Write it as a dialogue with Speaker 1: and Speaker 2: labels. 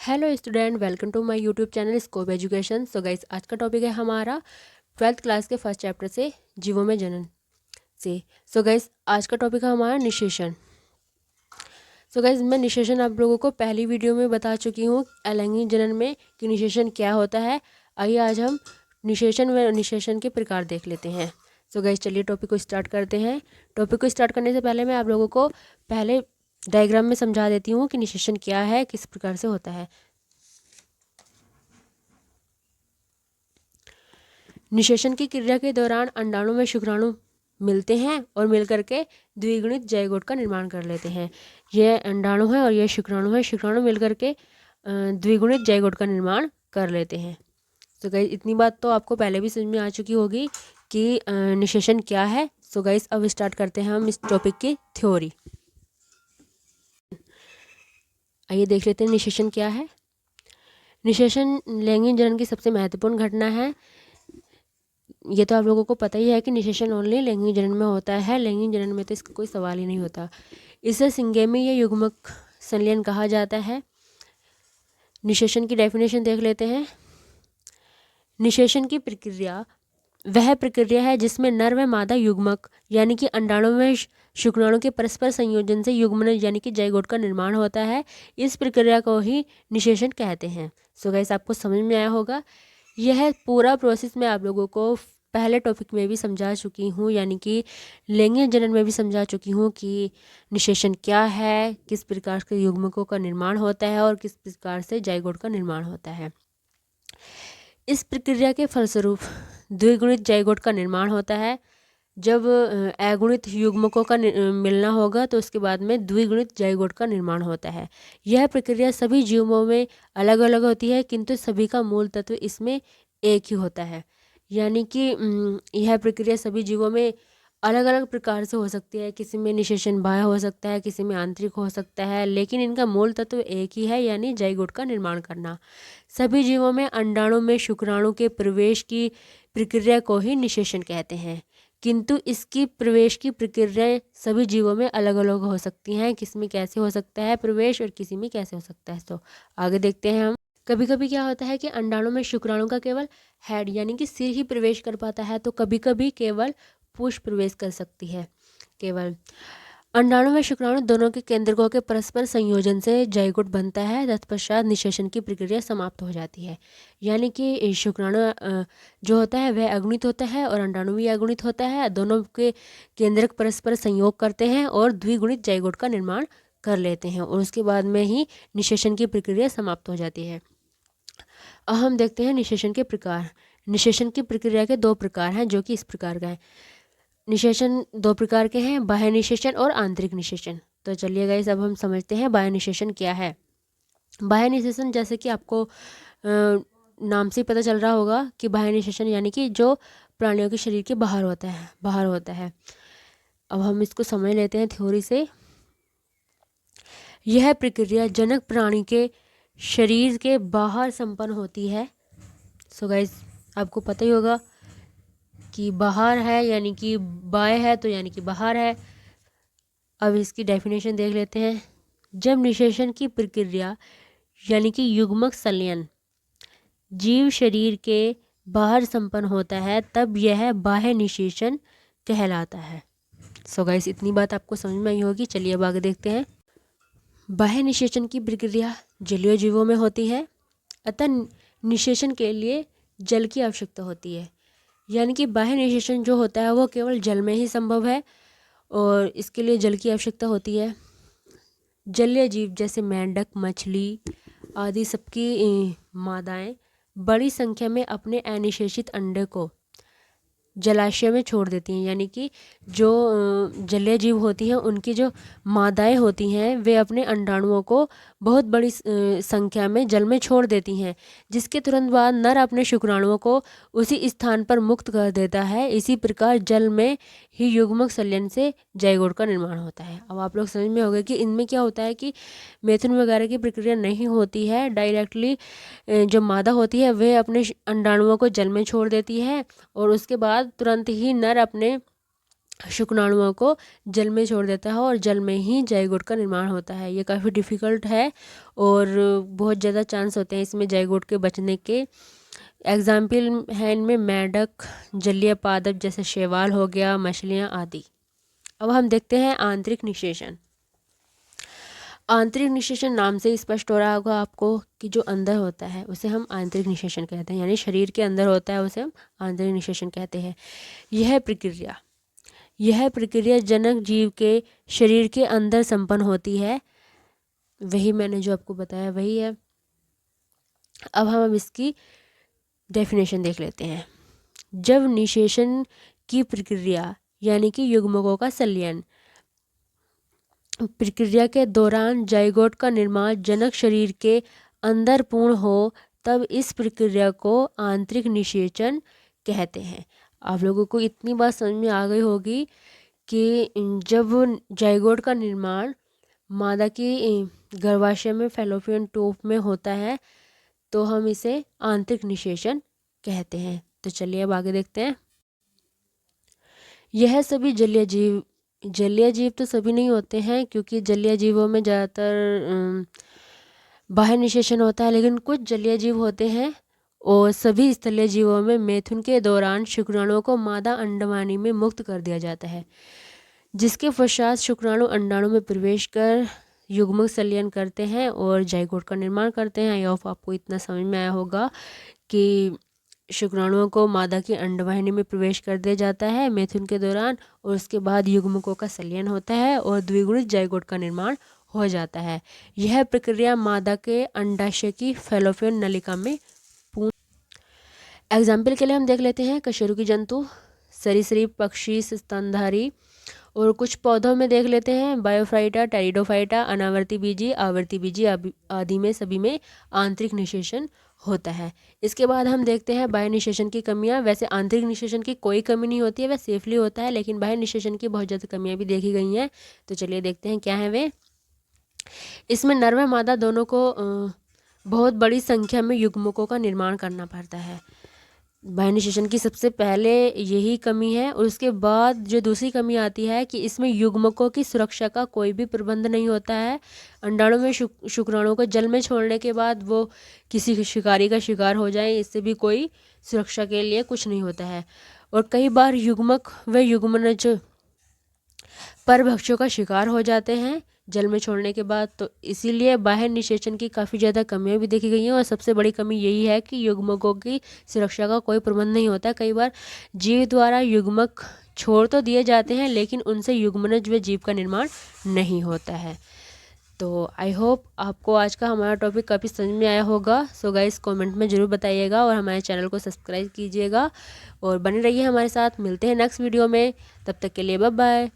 Speaker 1: Hello student, welcome to my YouTube channel scope education. So guys, आज का topic है हमारा 12th क्लास के फर्स्ट चैप्टर से जीवों में जनन से। सो गाइस, आज का टॉपिक है हमारा निषेचन। सो गाइस, मैं निषेचन आप लोगों को पहली वीडियो में बता चुकी हूँ अलैंगिक जनन में कि निषेचन क्या होता है। आइए आज हम निषेचन व निषेचन के प्रकार देख लेते हैं। सो गाइस, चलिए टॉपिक को स्टार्ट करते हैं। टॉपिक को स्टार्ट करने से पहले मैं आप लोगों को पहले डायग्राम में समझा देती हूँ कि निषेचन क्या है, किस प्रकार से होता है। निषेचन की क्रिया के दौरान अंडाणु में शुक्राणु मिलते हैं और मिलकर के द्विगुणित जाइगोट का निर्माण कर लेते हैं। यह अंडाणु है और यह शुक्राणु है। शुक्राणु मिलकर के द्विगुणित जाइगोट का निर्माण कर लेते हैं। तो गाइस, इतनी बात तो आपको पहले भी समझ में आ चुकी होगी कि निषेचन क्या है। सो गाइस, अब स्टार्ट करते हैं हम इस टॉपिक की थ्योरी। आइए देख लेते हैं निषेचन क्या है। निषेचन लैंगिक जनन की सबसे महत्वपूर्ण घटना है। ये तो आप लोगों को पता ही है कि निषेचन ओनली लैंगिक जनन में होता है। लैंगिक जनन में तो इसका कोई सवाल ही नहीं होता। इसे सिंगेमी या युग्मक संलयन कहा जाता है। निषेचन की डेफिनेशन देख लेते हैं। निषेचन की प्रक्रिया वह प्रक्रिया है जिसमें नर व मादा युग्मक यानी कि अंडाणु में शुक्राणु के परस्पर संयोजन से युग्मन यानी कि जाइगोट का निर्माण होता है। इस प्रक्रिया को ही निषेचन कहते हैं। सो गाइस, आपको समझ में आया होगा। यह पूरा प्रोसेस मैं आप लोगों को पहले टॉपिक में भी समझा चुकी हूँ, यानी कि लैंगिक जनन में भी समझा चुकी हूँ कि निषेचन क्या है, किस प्रकार के युग्मकों का निर्माण होता है और किस प्रकार से जाइगोट का निर्माण होता है। इस प्रक्रिया के फलस्वरूप द्विगुणित जाइगोट का निर्माण होता है। जब अगुणित युग्मकों का मिलना होगा तो उसके बाद में द्विगुणित जाइगोट का निर्माण होता है। यह प्रक्रिया सभी जीवों में अलग अलग होती है, किंतु सभी का मूल तत्व इसमें एक ही होता है। यानी कि यह प्रक्रिया सभी जीवों में अलग अलग प्रकार से हो सकती है। किसी में निषेचन बाह्य हो सकता है, किसी में आंतरिक हो सकता है, लेकिन इनका मूल तत्व एक ही है, यानी जाइगोट का निर्माण करना। सभी जीवों में अंडाणु में शुक्राणु के प्रवेश की प्रक्रिया को ही निषेचन कहते हैं, किंतु इसकी प्रवेश की प्रक्रियाएं सभी जीवों में अलग अलग हो सकती हैं। किसी में कैसे हो सकता है प्रवेश और किसी में कैसे हो सकता है। तो आगे देखते हैं हम। कभी कभी क्या होता है कि अंडाणु में शुक्राणु का केवल हेड यानी कि सिर ही प्रवेश कर पाता है, तो कभी कभी केवल पुष्प प्रवेश कर सकती है। केवल अंडाणु में शुक्राणु दोनों के केंद्रकों के परस्पर संयोजन से जाइगोट बनता है। तत्पश्चात निषेचन की प्रक्रिया समाप्त हो जाती है। यानी कि शुक्राणु जो होता है वह अगुणित होता है और अंडाणु भी अगुणित होता है। दोनों के केंद्रक परस्पर संयोग करते हैं और द्विगुणित जाइगोट का निर्माण कर लेते हैं और उसके बाद में ही निषेचन की प्रक्रिया समाप्त हो जाती है। अब हम देखते हैं निषेचन के प्रकार। निषेचन की प्रक्रिया के दो प्रकार हैं, जो कि इस प्रकार का है। निषेचन दो प्रकार के हैं, बाह्य निषेचन और आंतरिक निषेचन। तो चलिए गाइस, अब हम समझते हैं बाह्य निषेचन क्या है। बाह्य निषेचन, जैसे कि आपको नाम से पता चल रहा होगा कि बाह्य निषेचन यानी कि जो प्राणियों के शरीर के बाहर होता है। अब हम इसको समझ लेते हैं थ्योरी से। यह प्रक्रिया जनक प्राणी के शरीर के बाहर संपन्न होती है। सो गाइस, आपको पता ही होगा कि बाहर है यानी कि बाह्य है, तो यानी कि बाहर है। अब इसकी डेफिनेशन देख लेते हैं। जब निषेचन की प्रक्रिया यानी कि युग्मक संलयन जीव शरीर के बाहर संपन्न होता है, तब यह बाह्य निषेचन कहलाता है। सो गाइस, इतनी बात आपको समझ में आई होगी। चलिए अब आगे देखते हैं। बाह्य निषेचन की प्रक्रिया जलीय जीवों में होती है, अतः निषेचन के लिए जल की आवश्यकता होती है। यानी कि बाह्य निषेचन जो होता है वो केवल जल में ही संभव है और इसके लिए जल की आवश्यकता होती है। जलीय जीव जैसे मेंढक, मछली आदि सबकी मादाएं बड़ी संख्या में अपने अनिषेचित अंडे को जलाशय में छोड़ देती हैं। यानी कि जो जलीय जीव होती हैं उनकी जो मादाएं होती हैं वे अपने अंडाणुओं को बहुत बड़ी संख्या में जल में छोड़ देती हैं, जिसके तुरंत बाद नर अपने शुक्राणुओं को उसी स्थान पर मुक्त कर देता है। इसी प्रकार जल में ही युग्मक संलयन से जाइगोट का निर्माण होता है। अब आप लोग समझ में होंगे कि इनमें क्या होता है कि मैथुन वगैरह की प्रक्रिया नहीं होती है। डायरेक्टली जो मादा होती है वह अपने अंडाणुओं को जल में छोड़ देती है और उसके बाद तुरंत ही नर अपने शुक्राणुओं को जल में छोड़ देता है और जल में ही जाइगोट का निर्माण होता है। ये काफ़ी डिफ़िकल्ट है और बहुत ज़्यादा चांस होते हैं इसमें जाइगोट के बचने के। एग्जाम्पल है इनमें मेंढक, जलीय पादप जैसे शैवाल हो गया, मछलियाँ आदि। अब हम देखते हैं आंतरिक निषेचन। आंतरिक निषेचन नाम से स्पष्ट हो रहा होगा आपको कि जो अंदर होता है उसे हम आंतरिक निषेचन कहते हैं, यानी शरीर के अंदर होता है उसे हम आंतरिक निषेचन कहते हैं। यह प्रक्रिया जनक जीव के शरीर के अंदर संपन्न होती है। वही मैंने जो आपको बताया वही है। अब हम इसकी डेफिनेशन देख लेते हैं। जब निषेचन की प्रक्रिया यानी कि युग्मकों का संलयन प्रक्रिया के दौरान जाइगोट का निर्माण जनक शरीर के अंदर पूर्ण हो, तब इस प्रक्रिया को आंतरिक निषेचन कहते हैं। आप लोगों को इतनी बात समझ में आ गई होगी कि जब जाइगोट का निर्माण मादा की गर्भाशय में फैलोपियन ट्यूब में होता है तो हम इसे आंतरिक निषेचन कहते हैं। तो चलिए अब आगे देखते हैं। यह सभी जलीय जीव तो सभी नहीं होते हैं, क्योंकि जलीय जीवों में ज़्यादातर बाह्य निषेचन होता है, लेकिन कुछ जलीय जीव होते हैं। और सभी स्थलीय जीवों में मैथुन के दौरान शुक्राणुओं को मादा अंडवानी में मुक्त कर दिया जाता है, जिसके पश्चात शुक्राणु अंडाणु में प्रवेश कर युग्मक संलयन करते हैं और जाइगोट का निर्माण करते हैं। आई होप आपको इतना समझ में आया होगा कि शुक्राणुओं को मादा की अंडवाहिनी में प्रवेश कर दिया जाता है मैथुन के दौरान, और उसके बाद युग्मकों का संलयन होता है और द्विगुणित जाइगोट का निर्माण हो जाता है। यह प्रक्रिया मादा के अंडाशय की फैलोपियन नलिका में पूर्ण। एग्जाम्पल के लिए हम देख लेते हैं कशेरुकी जंतु, सरीसृप, पक्षी, स्तनधारी, और कुछ पौधों में देख लेते हैं बायोफाइटा, टेरिडोफाइटा, अनावर्ती बीजी, आवर्ती बीजी आदि में सभी में आंतरिक निषेचन होता है। इसके बाद हम देखते हैं बाह्य निषेचन की कमियां। वैसे आंतरिक निषेचन की कोई कमी नहीं होती है, वह सेफली होता है, लेकिन बाह्य निषेचन की बहुत ज़्यादा कमियां भी देखी गई हैं। तो चलिए देखते हैं क्या है वे। इसमें नर व मादा दोनों को बहुत बड़ी संख्या में युग्मकों का निर्माण करना पड़ता है। बाह्य निषेचन की सबसे पहले यही कमी है, और उसके बाद जो दूसरी कमी आती है कि इसमें युग्मकों की सुरक्षा का कोई भी प्रबंध नहीं होता है। अंडाणु में शुक्राणुओं को जल में छोड़ने के बाद वो किसी शिकारी का शिकार हो जाए, इससे भी कोई सुरक्षा के लिए कुछ नहीं होता है। और कई बार युग्मक व युग्मनज परभक्षों का शिकार हो जाते हैं जल में छोड़ने के बाद। तो इसीलिए बाह्य निषेचन की काफ़ी ज़्यादा कमियां भी देखी गई हैं, और सबसे बड़ी कमी यही है कि युग्मकों की सुरक्षा का कोई प्रबंध नहीं होता। कई बार जीव द्वारा युग्मक छोड़ तो दिए जाते हैं, लेकिन उनसे युग्मनज व जीव का निर्माण नहीं होता है। तो आई होप आपको आज का हमारा टॉपिक काफ़ी समझ में आया होगा। सो गाइस कमेंट में ज़रूर बताइएगा और हमारे चैनल को सब्सक्राइब कीजिएगा और बने रहिए हमारे साथ। मिलते हैं नेक्स्ट वीडियो में, तब तक के लिए बाय बाय।